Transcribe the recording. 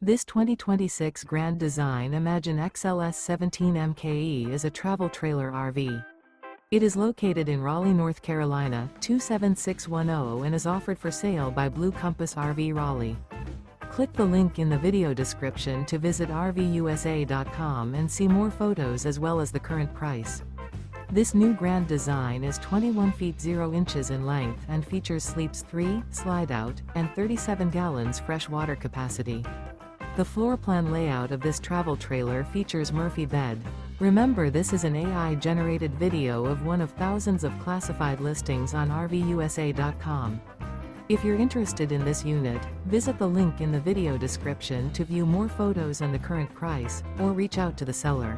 This 2026 Grand Design Imagine XLS 17 MKE is a travel trailer RV. It is located in Raleigh, North Carolina, 27610 and is offered for sale by Blue Compass RV Raleigh. Click the link in the video description to visit RVUSA.com and see more photos as well as the current price. This new Grand Design is 21 feet 0 inches in length and features sleeps 3, Slideout, and 37 gallons fresh water capacity. The floor plan layout of this travel trailer features Murphy bed. Remember, this is an AI-generated video of one of thousands of classified listings on RVUSA.com. If you're interested in this unit, visit the link in the video description to view more photos and the current price, or reach out to the seller.